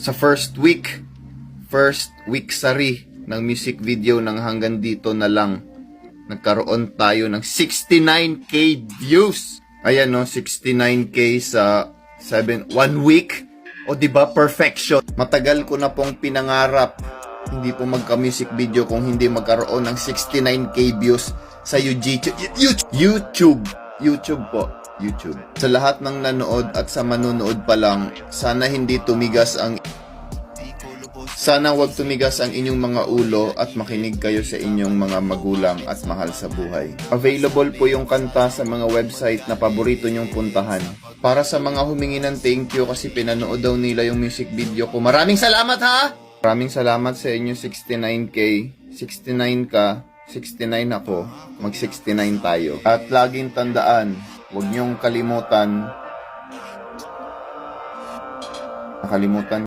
Sa first week sari ng music video ng hanggang dito na lang, nagkaroon tayo ng 69k views. Ayan no, 69k sa 1 week. O diba, perfection. Matagal ko na pong pinangarap hindi po magka-music video kung hindi magkaroon ng 69k views sa YouTube po. YouTube. Sa lahat ng nanood at sa manunood pa lang, sana wag tumigas ang inyong mga ulo at makinig kayo sa inyong mga magulang at mahal sa buhay. Available po yung kanta sa mga website na paborito nyong puntahan. Para sa mga humingi ng thank you kasi pinanood daw nila yung music video ko. Maraming salamat ha! Maraming salamat sa inyo 69k. 69 ka, 69 ako, mag 69 tayo. At laging tandaan, huwag niyong nakalimutan